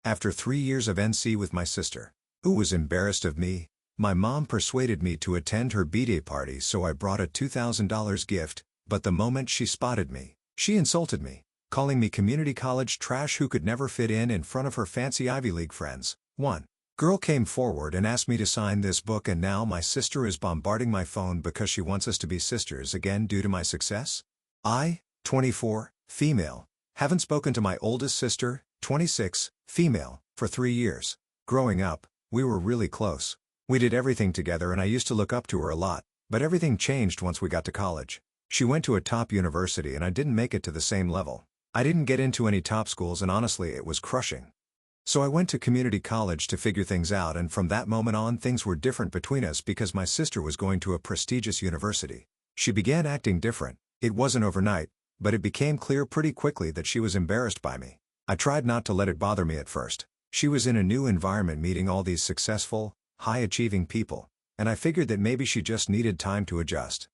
After 3 years of NC with my sister, who was embarrassed of me, my mom persuaded me to attend her Bday party, so I brought a $2,000 gift, but the moment she spotted me, she insulted me, calling me community college trash who could never fit in front of her fancy Ivy League friends. One girl came forward and asked me to sign this book, and now my sister is bombarding my phone because she wants us to be sisters again due to my success. I, 24, female, haven't spoken to my oldest sister, 26, female, for 3 years. Growing up, we were really close. We did everything together and I used to look up to her a lot, but everything changed once we got to college. She went to a top university and I didn't make it to the same level. I didn't get into any top schools and honestly it was crushing. So I went to community college to figure things out, and from that moment on things were different between us because my sister was going to a prestigious university. She began acting different. It wasn't overnight, but it became clear pretty quickly that she was embarrassed by me. I tried not to let it bother me at first. She was in a new environment meeting all these successful, high-achieving people, and I figured that maybe she just needed time to adjust.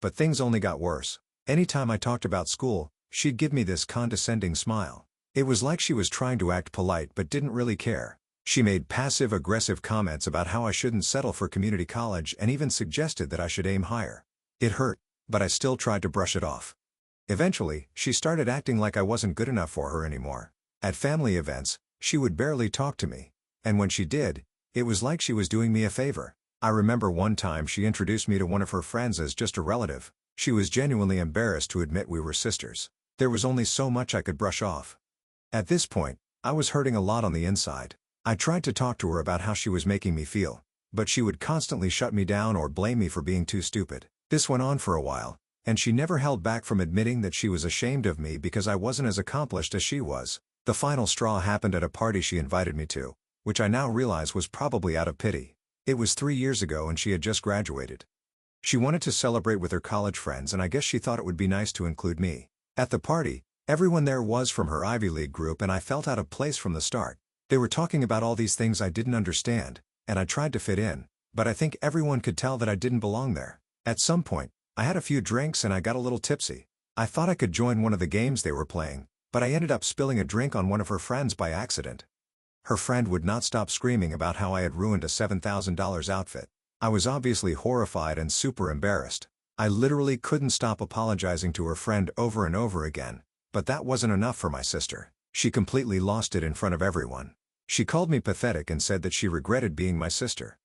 But things only got worse. Anytime I talked about school, she'd give me this condescending smile. It was like she was trying to act polite but didn't really care. She made passive-aggressive comments about how I shouldn't settle for community college and even suggested that I should aim higher. It hurt, but I still tried to brush it off. Eventually, she started acting like I wasn't good enough for her anymore. At family events, she would barely talk to me, and when she did, it was like she was doing me a favor. I remember one time she introduced me to one of her friends as just a relative. She was genuinely embarrassed to admit we were sisters. There was only so much I could brush off. At this point, I was hurting a lot on the inside. I tried to talk to her about how she was making me feel, but she would constantly shut me down or blame me for being too stupid. This went on for a while, and she never held back from admitting that she was ashamed of me because I wasn't as accomplished as she was. The final straw happened at a party she invited me to, which I now realize was probably out of pity. It was 3 years ago and she had just graduated. She wanted to celebrate with her college friends and I guess she thought it would be nice to include me. At the party, everyone there was from her Ivy League group and I felt out of place from the start. They were talking about all these things I didn't understand, and I tried to fit in, but I think everyone could tell that I didn't belong there. At some point, I had a few drinks and I got a little tipsy. I thought I could join one of the games they were playing, but I ended up spilling a drink on one of her friends by accident. Her friend would not stop screaming about how I had ruined a $7,000 outfit. I was obviously horrified and super embarrassed. I literally couldn't stop apologizing to her friend over and over again, but that wasn't enough for my sister. She completely lost it in front of everyone. She called me pathetic and said that she regretted being my sister.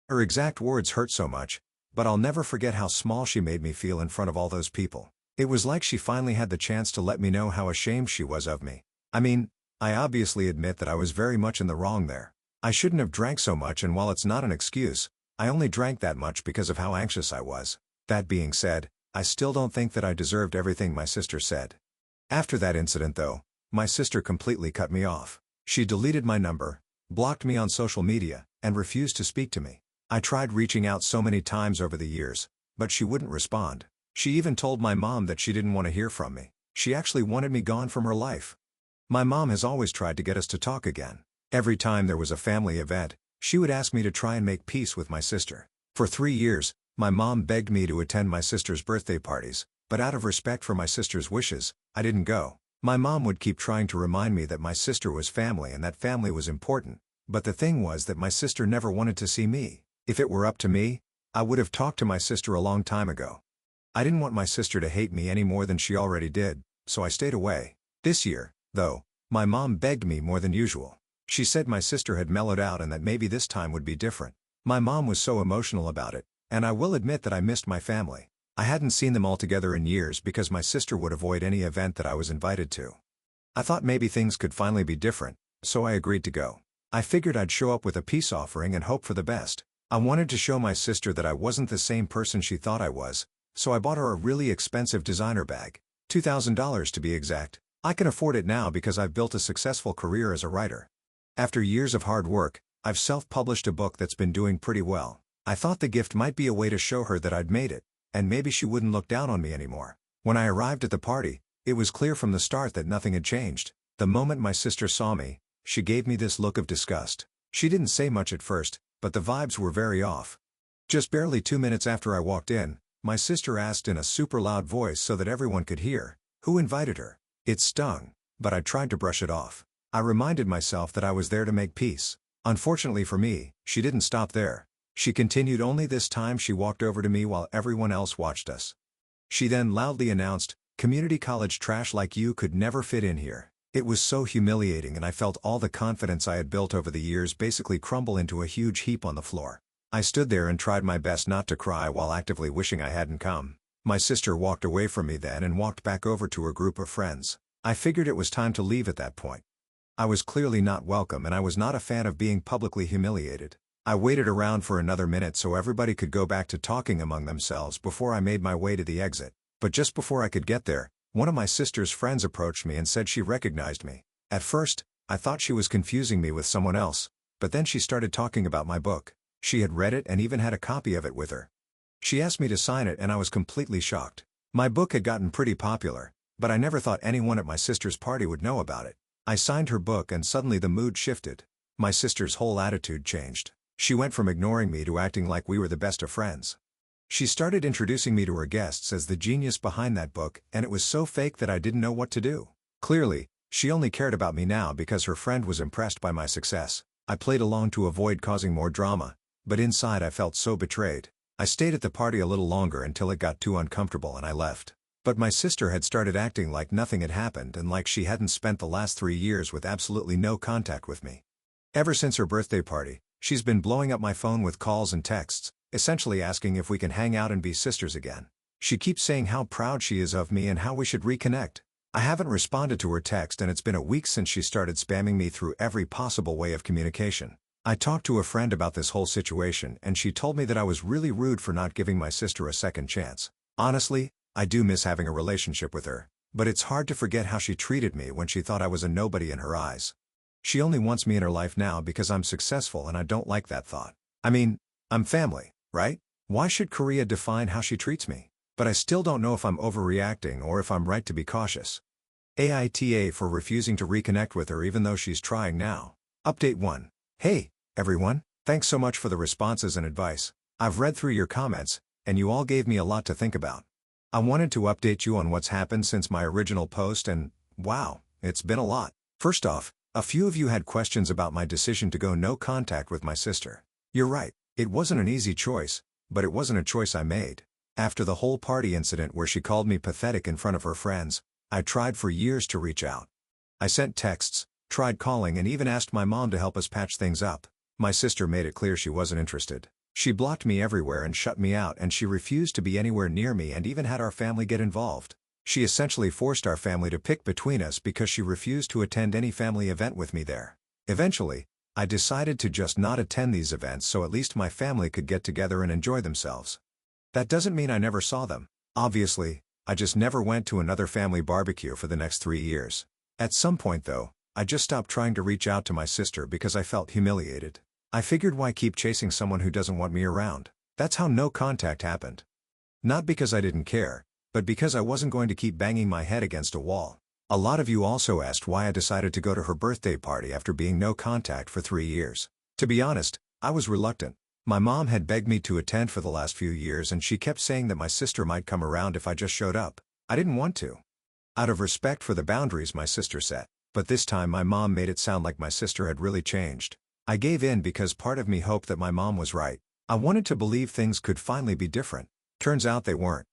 Her exact words hurt so much, but I'll never forget how small she made me feel in front of all those people. It was like she finally had the chance to let me know how ashamed she was of me. I mean, I obviously admit that I was very much in the wrong there. I shouldn't have drank so much, and while it's not an excuse, I only drank that much because of how anxious I was. That being said, I still don't think that I deserved everything my sister said. After that incident though, my sister completely cut me off. She deleted my number, blocked me on social media, and refused to speak to me. I tried reaching out so many times over the years, but she wouldn't respond. She even told my mom that she didn't want to hear from me. She actually wanted me gone from her life. My mom has always tried to get us to talk again. Every time there was a family event, she would ask me to try and make peace with my sister. For 3 years, my mom begged me to attend my sister's birthday parties, but out of respect for my sister's wishes, I didn't go. My mom would keep trying to remind me that my sister was family and that family was important, but the thing was that my sister never wanted to see me. If it were up to me, I would have talked to my sister a long time ago. I didn't want my sister to hate me any more than she already did, so I stayed away. This year, though, my mom begged me more than usual. She said my sister had mellowed out and that maybe this time would be different. My mom was so emotional about it, and I will admit that I missed my family. I hadn't seen them all together in years because my sister would avoid any event that I was invited to. I thought maybe things could finally be different, so I agreed to go. I figured I'd show up with a peace offering and hope for the best. I wanted to show my sister that I wasn't the same person she thought I was, so I bought her a really expensive designer bag. $2,000 to be exact. I can afford it now because I've built a successful career as a writer. After years of hard work, I've self-published a book that's been doing pretty well. I thought the gift might be a way to show her that I'd made it, and maybe she wouldn't look down on me anymore. When I arrived at the party, it was clear from the start that nothing had changed. The moment my sister saw me, she gave me this look of disgust. She didn't say much at first, but the vibes were very off. Just barely 2 minutes after I walked in, my sister asked in a super loud voice so that everyone could hear, who invited her. It stung, but I tried to brush it off. I reminded myself that I was there to make peace. Unfortunately for me, she didn't stop there. She continued, only this time she walked over to me while everyone else watched us. She then loudly announced, "Community college trash like you could never fit in here." It was so humiliating, and I felt all the confidence I had built over the years basically crumble into a huge heap on the floor. I stood there and tried my best not to cry while actively wishing I hadn't come. My sister walked away from me then and walked back over to her group of friends. I figured it was time to leave at that point. I was clearly not welcome, and I was not a fan of being publicly humiliated. I waited around for another minute so everybody could go back to talking among themselves before I made my way to the exit. But just before I could get there, one of my sister's friends approached me and said she recognized me. At first, I thought she was confusing me with someone else, but then she started talking about my book. She had read it and even had a copy of it with her. She asked me to sign it, and I was completely shocked. My book had gotten pretty popular, but I never thought anyone at my sister's party would know about it. I signed her book and suddenly the mood shifted. My sister's whole attitude changed. She went from ignoring me to acting like we were the best of friends. She started introducing me to her guests as the genius behind that book, and it was so fake that I didn't know what to do. Clearly, she only cared about me now because her friend was impressed by my success. I played along to avoid causing more drama, but inside I felt so betrayed. I stayed at the party a little longer until it got too uncomfortable and I left. But my sister had started acting like nothing had happened and like she hadn't spent the last 3 years with absolutely no contact with me. Ever since her birthday party, she's been blowing up my phone with calls and texts, essentially asking if we can hang out and be sisters again. She keeps saying how proud she is of me and how we should reconnect. I haven't responded to her text, and it's been a week since she started spamming me through every possible way of communication. I talked to a friend about this whole situation, and she told me that I was really rude for not giving my sister a second chance. Honestly, I do miss having a relationship with her, but it's hard to forget how she treated me when she thought I was a nobody in her eyes. She only wants me in her life now because I'm successful, and I don't like that thought. I mean, I'm family, right? Why should Korea define how she treats me? But I still don't know if I'm overreacting or if I'm right to be cautious. AITA for refusing to reconnect with her even though she's trying now. Update 1. Hey, everyone, thanks so much for the responses and advice. I've read through your comments, and you all gave me a lot to think about. I wanted to update you on what's happened since my original post, and wow, it's been a lot. First off, a few of you had questions about my decision to go no contact with my sister. You're right, it wasn't an easy choice, but it wasn't a choice I made. After the whole party incident where she called me pathetic in front of her friends, I tried for years to reach out. I sent texts, tried calling, and even asked my mom to help us patch things up. My sister made it clear she wasn't interested. She blocked me everywhere and shut me out, and she refused to be anywhere near me and even had our family get involved. She essentially forced our family to pick between us because she refused to attend any family event with me there. Eventually, I decided to just not attend these events so at least my family could get together and enjoy themselves. That doesn't mean I never saw them. Obviously, I just never went to another family barbecue for the next 3 years. At some point though, I just stopped trying to reach out to my sister because I felt humiliated. I figured, why keep chasing someone who doesn't want me around? That's how no contact happened. Not because I didn't care, but because I wasn't going to keep banging my head against a wall. A lot of you also asked why I decided to go to her birthday party after being no contact for 3 years. To be honest, I was reluctant. My mom had begged me to attend for the last few years, and she kept saying that my sister might come around if I just showed up. I didn't want to. Out of respect for the boundaries my sister set. But this time my mom made it sound like my sister had really changed. I gave in because part of me hoped that my mom was right. I wanted to believe things could finally be different. Turns out they weren't.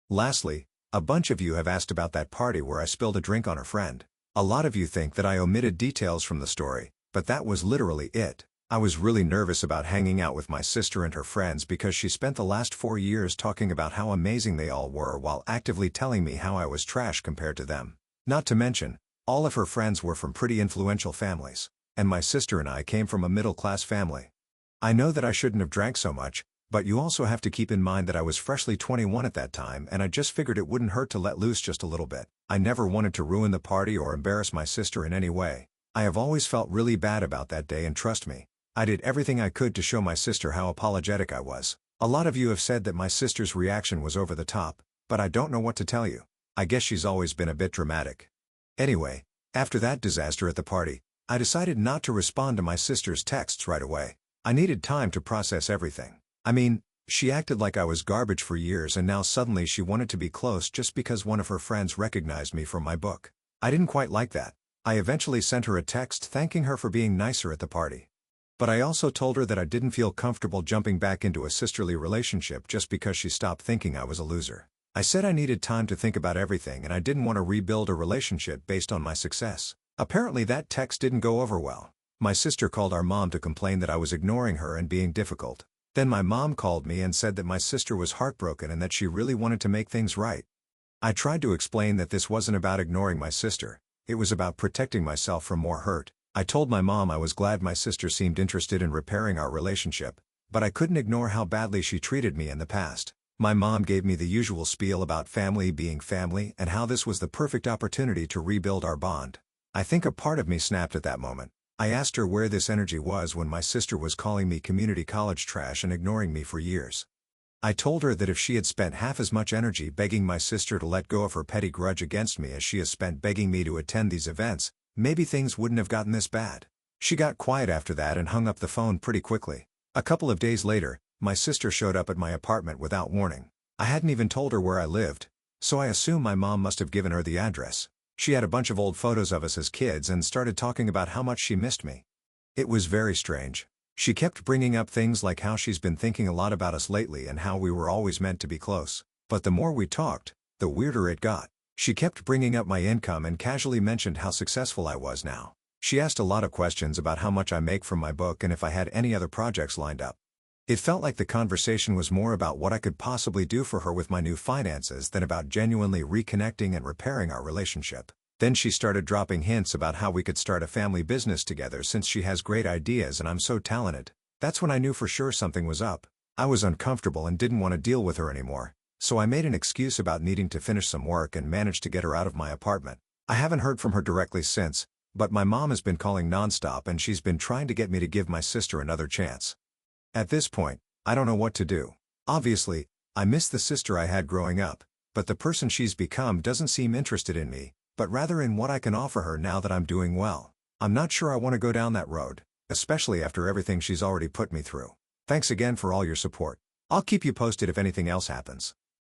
Lastly, a bunch of you have asked about that party where I spilled a drink on a friend. A lot of you think that I omitted details from the story, but that was literally it. I was really nervous about hanging out with my sister and her friends because she spent the last 4 years talking about how amazing they all were while actively telling me how I was trash compared to them. Not to mention, all of her friends were from pretty influential families, and my sister and I came from a middle-class family. I know that I shouldn't have drank so much, but you also have to keep in mind that I was freshly 21 at that time, and I just figured it wouldn't hurt to let loose just a little bit. I never wanted to ruin the party or embarrass my sister in any way. I have always felt really bad about that day, and trust me, I did everything I could to show my sister how apologetic I was. A lot of you have said that my sister's reaction was over the top, but I don't know what to tell you. I guess she's always been a bit dramatic. Anyway, after that disaster at the party, I decided not to respond to my sister's texts right away. I needed time to process everything. I mean, she acted like I was garbage for years, and now suddenly she wanted to be close just because one of her friends recognized me from my book. I didn't quite like that. I eventually sent her a text thanking her for being nicer at the party. But I also told her that I didn't feel comfortable jumping back into a sisterly relationship just because she stopped thinking I was a loser. I said I needed time to think about everything and I didn't want to rebuild a relationship based on my success. Apparently that text didn't go over well. My sister called our mom to complain that I was ignoring her and being difficult. Then my mom called me and said that my sister was heartbroken and that she really wanted to make things right. I tried to explain that this wasn't about ignoring my sister, it was about protecting myself from more hurt. I told my mom I was glad my sister seemed interested in repairing our relationship, but I couldn't ignore how badly she treated me in the past. My mom gave me the usual spiel about family being family and how this was the perfect opportunity to rebuild our bond. I think a part of me snapped at that moment. I asked her where this energy was when my sister was calling me community college trash and ignoring me for years. I told her that if she had spent half as much energy begging my sister to let go of her petty grudge against me as she has spent begging me to attend these events, maybe things wouldn't have gotten this bad. She got quiet after that and hung up the phone pretty quickly. A couple of days later, my sister showed up at my apartment without warning. I hadn't even told her where I lived, so I assume my mom must have given her the address. She had a bunch of old photos of us as kids and started talking about how much she missed me. It was very strange. She kept bringing up things like how she's been thinking a lot about us lately and how we were always meant to be close. But the more we talked, the weirder it got. She kept bringing up my income and casually mentioned how successful I was now. She asked a lot of questions about how much I make from my book and if I had any other projects lined up. It felt like the conversation was more about what I could possibly do for her with my new finances than about genuinely reconnecting and repairing our relationship. Then she started dropping hints about how we could start a family business together since she has great ideas and I'm so talented. That's when I knew for sure something was up. I was uncomfortable and didn't want to deal with her anymore. So I made an excuse about needing to finish some work and managed to get her out of my apartment. I haven't heard from her directly since, but my mom has been calling nonstop and she's been trying to get me to give my sister another chance. At this point, I don't know what to do. Obviously, I miss the sister I had growing up, but the person she's become doesn't seem interested in me, but rather in what I can offer her now that I'm doing well. I'm not sure I want to go down that road, especially after everything she's already put me through. Thanks again for all your support. I'll keep you posted if anything else happens.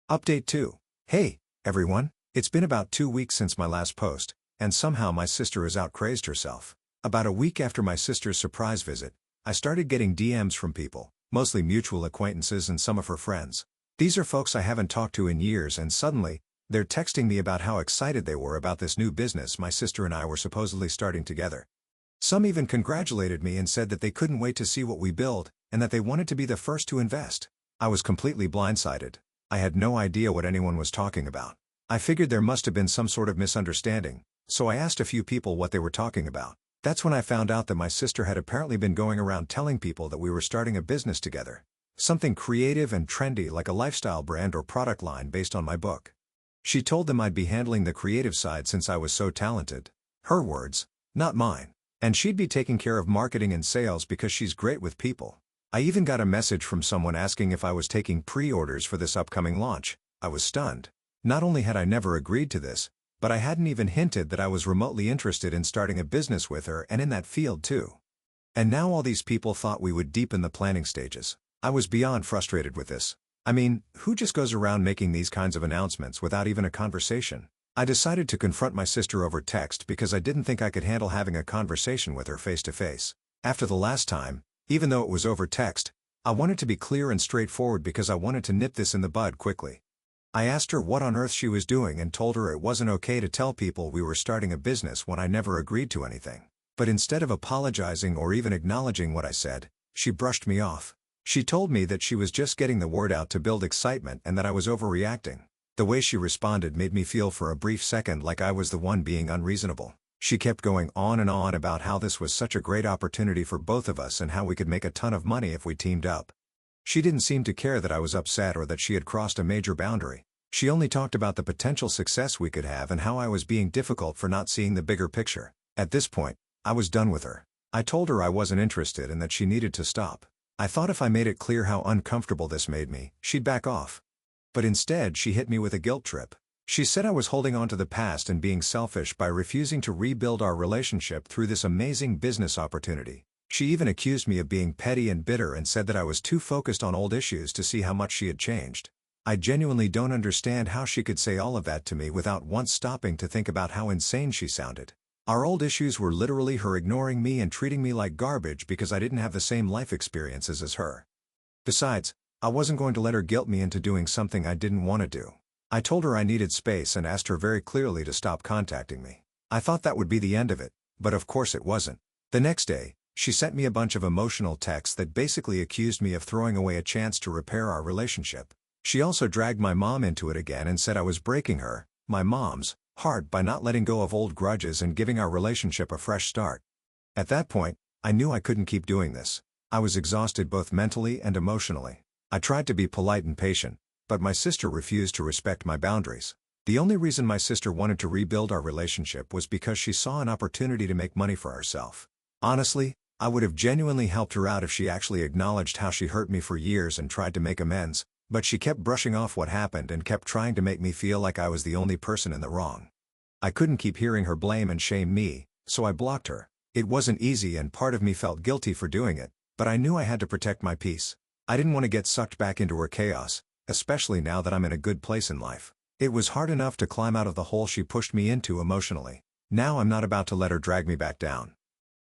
Update 2. Hey, everyone, it's been about 2 weeks since my last post, and somehow my sister has out-crazed herself. About a week after my sister's surprise visit, I started getting DMs from people, mostly mutual acquaintances and some of her friends. These are folks I haven't talked to in years and suddenly, they're texting me about how excited they were about this new business my sister and I were supposedly starting together. Some even congratulated me and said that they couldn't wait to see what we build, and that they wanted to be the first to invest. I was completely blindsided. I had no idea what anyone was talking about. I figured there must have been some sort of misunderstanding, so I asked a few people what they were talking about. That's when I found out that my sister had apparently been going around telling people that we were starting a business together. Something creative and trendy like a lifestyle brand or product line based on my book. She told them I'd be handling the creative side since I was so talented. Her words, not mine. And she'd be taking care of marketing and sales because she's great with people. I even got a message from someone asking if I was taking pre-orders for this upcoming launch. I was stunned. Not only had I never agreed to this, but I hadn't even hinted that I was remotely interested in starting a business with her and in that field too. And now all these people thought we would deepen the planning stages. I was beyond frustrated with this. I mean, who just goes around making these kinds of announcements without even a conversation? I decided to confront my sister over text because I didn't think I could handle having a conversation with her face to face. After the last time, even though it was over text, I wanted to be clear and straightforward because I wanted to nip this in the bud quickly. I asked her what on earth she was doing and told her it wasn't okay to tell people we were starting a business when I never agreed to anything. But instead of apologizing or even acknowledging what I said, she brushed me off. She told me that she was just getting the word out to build excitement and that I was overreacting. The way she responded made me feel for a brief second like I was the one being unreasonable. She kept going on and on about how this was such a great opportunity for both of us and how we could make a ton of money if we teamed up. She didn't seem to care that I was upset or that she had crossed a major boundary. She only talked about the potential success we could have and how I was being difficult for not seeing the bigger picture. At this point, I was done with her. I told her I wasn't interested and that she needed to stop. I thought if I made it clear how uncomfortable this made me, she'd back off. But instead she hit me with a guilt trip. She said I was holding on to the past and being selfish by refusing to rebuild our relationship through this amazing business opportunity. She even accused me of being petty and bitter and said that I was too focused on old issues to see how much she had changed. I genuinely don't understand how she could say all of that to me without once stopping to think about how insane she sounded. Our old issues were literally her ignoring me and treating me like garbage because I didn't have the same life experiences as her. Besides, I wasn't going to let her guilt me into doing something I didn't want to do. I told her I needed space and asked her very clearly to stop contacting me. I thought that would be the end of it, but of course it wasn't. The next day, she sent me a bunch of emotional texts that basically accused me of throwing away a chance to repair our relationship. She also dragged my mom into it again and said I was breaking her, my mom's, heart by not letting go of old grudges and giving our relationship a fresh start. At that point, I knew I couldn't keep doing this. I was exhausted both mentally and emotionally. I tried to be polite and patient, but my sister refused to respect my boundaries. The only reason my sister wanted to rebuild our relationship was because she saw an opportunity to make money for herself. Honestly, I would have genuinely helped her out if she actually acknowledged how she hurt me for years and tried to make amends, but she kept brushing off what happened and kept trying to make me feel like I was the only person in the wrong. I couldn't keep hearing her blame and shame me, so I blocked her. It wasn't easy and part of me felt guilty for doing it, but I knew I had to protect my peace. I didn't want to get sucked back into her chaos, especially now that I'm in a good place in life. It was hard enough to climb out of the hole she pushed me into emotionally. Now I'm not about to let her drag me back down.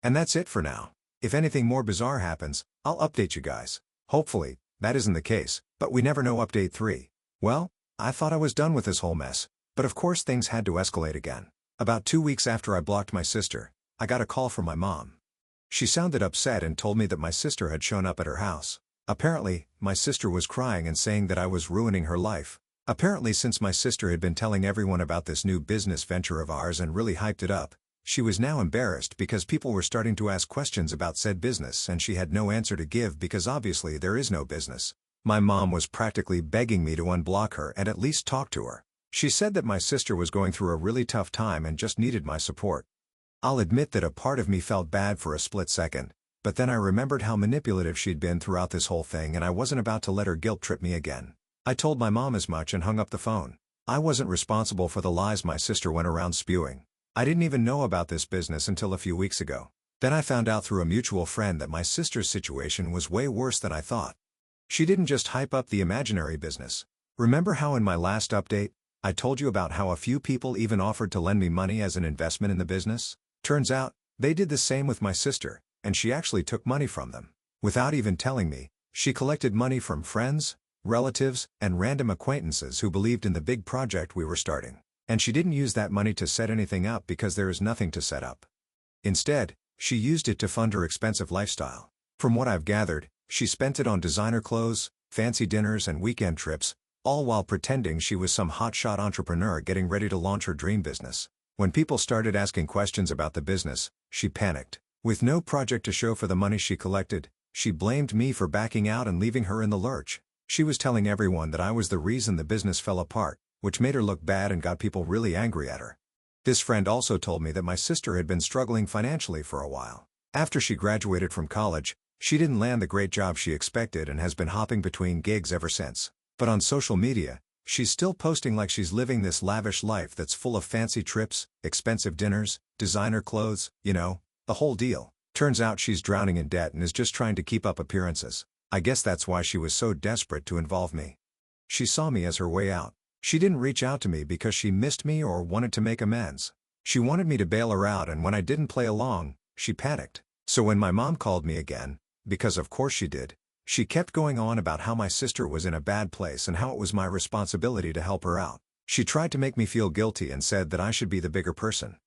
And that's it for now. If anything more bizarre happens, I'll update you guys. Hopefully, that isn't the case, but we never know. Update 3. Well, I thought I was done with this whole mess, but of course things had to escalate again. About 2 weeks after I blocked my sister, I got a call from my mom. She sounded upset and told me that my sister had shown up at her house. Apparently, my sister was crying and saying that I was ruining her life. Apparently, since my sister had been telling everyone about this new business venture of ours and really hyped it up, she was now embarrassed because people were starting to ask questions about said business and she had no answer to give because obviously there is no business. My mom was practically begging me to unblock her and at least talk to her. She said that my sister was going through a really tough time and just needed my support. I'll admit that a part of me felt bad for a split second, but then I remembered how manipulative she'd been throughout this whole thing and I wasn't about to let her guilt trip me again. I told my mom as much and hung up the phone. I wasn't responsible for the lies my sister went around spewing. I didn't even know about this business until a few weeks ago. Then I found out through a mutual friend that my sister's situation was way worse than I thought. She didn't just hype up the imaginary business. Remember how in my last update, I told you about how a few people even offered to lend me money as an investment in the business? Turns out, they did the same with my sister, and she actually took money from them. Without even telling me, she collected money from friends, relatives, and random acquaintances who believed in the big project we were starting. And she didn't use that money to set anything up because there is nothing to set up. Instead, she used it to fund her expensive lifestyle. From what I've gathered, she spent it on designer clothes, fancy dinners and weekend trips, all while pretending she was some hotshot entrepreneur getting ready to launch her dream business. When people started asking questions about the business, she panicked. With no project to show for the money she collected, she blamed me for backing out and leaving her in the lurch. She was telling everyone that I was the reason the business fell apart, which made her look bad and got people really angry at her. This friend also told me that my sister had been struggling financially for a while. After she graduated from college, she didn't land the great job she expected and has been hopping between gigs ever since. But on social media, she's still posting like she's living this lavish life that's full of fancy trips, expensive dinners, designer clothes, the whole deal. Turns out she's drowning in debt and is just trying to keep up appearances. I guess that's why she was so desperate to involve me. She saw me as her way out. She didn't reach out to me because she missed me or wanted to make amends. She wanted me to bail her out, and when I didn't play along, she panicked. So when my mom called me again, because of course she did, she kept going on about how my sister was in a bad place and how it was my responsibility to help her out. She tried to make me feel guilty and said that I should be the bigger person.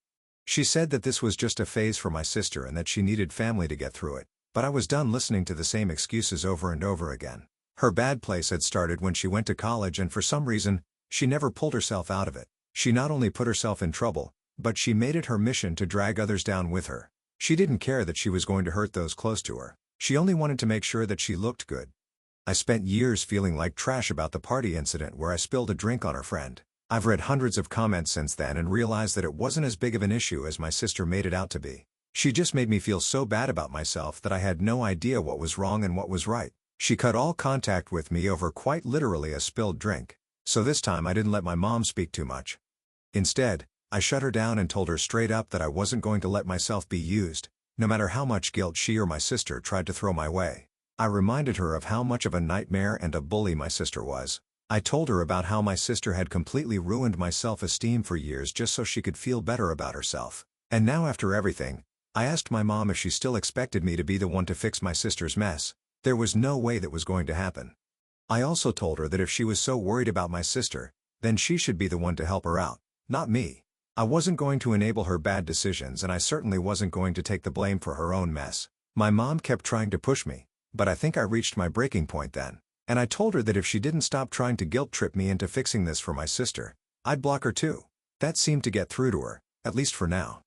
She said that this was just a phase for my sister and that she needed family to get through it, but I was done listening to the same excuses over and over again. Her bad place had started when she went to college, and for some reason, she never pulled herself out of it. She not only put herself in trouble, but she made it her mission to drag others down with her. She didn't care that she was going to hurt those close to her. She only wanted to make sure that she looked good. I spent years feeling like trash about the party incident where I spilled a drink on her friend. I've read hundreds of comments since then and realized that it wasn't as big of an issue as my sister made it out to be. She just made me feel so bad about myself that I had no idea what was wrong and what was right. She cut all contact with me over quite literally a spilled drink. So this time I didn't let my mom speak too much. Instead, I shut her down and told her straight up that I wasn't going to let myself be used, no matter how much guilt she or my sister tried to throw my way. I reminded her of how much of a nightmare and a bully my sister was. I told her about how my sister had completely ruined my self-esteem for years just so she could feel better about herself. And now after everything, I asked my mom if she still expected me to be the one to fix my sister's mess. There was no way that was going to happen. I also told her that if she was so worried about my sister, then she should be the one to help her out, not me. I wasn't going to enable her bad decisions, and I certainly wasn't going to take the blame for her own mess. My mom kept trying to push me, but I think I reached my breaking point then. And I told her that if she didn't stop trying to guilt-trip me into fixing this for my sister, I'd block her too. That seemed to get through to her, at least for now.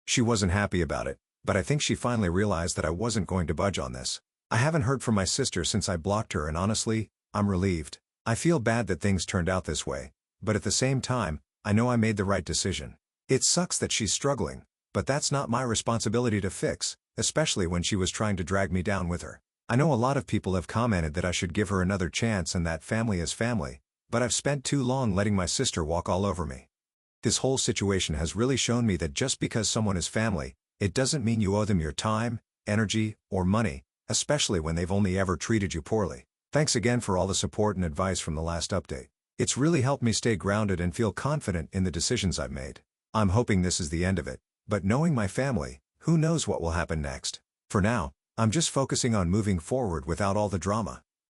She wasn't happy about it, but I think she finally realized that I wasn't going to budge on this. I haven't heard from my sister since I blocked her, and honestly, I'm relieved. I feel bad that things turned out this way, but at the same time, I know I made the right decision. It sucks that she's struggling, but that's not my responsibility to fix, especially when she was trying to drag me down with her. I know a lot of people have commented that I should give her another chance and that family is family, but I've spent too long letting my sister walk all over me. This whole situation has really shown me that just because someone is family, it doesn't mean you owe them your time, energy, or money, especially when they've only ever treated you poorly. Thanks again for all the support and advice from the last update. It's really helped me stay grounded and feel confident in the decisions I've made. I'm hoping this is the end of it, but knowing my family, who knows what will happen next. For now, I'm just focusing on moving forward without all the drama.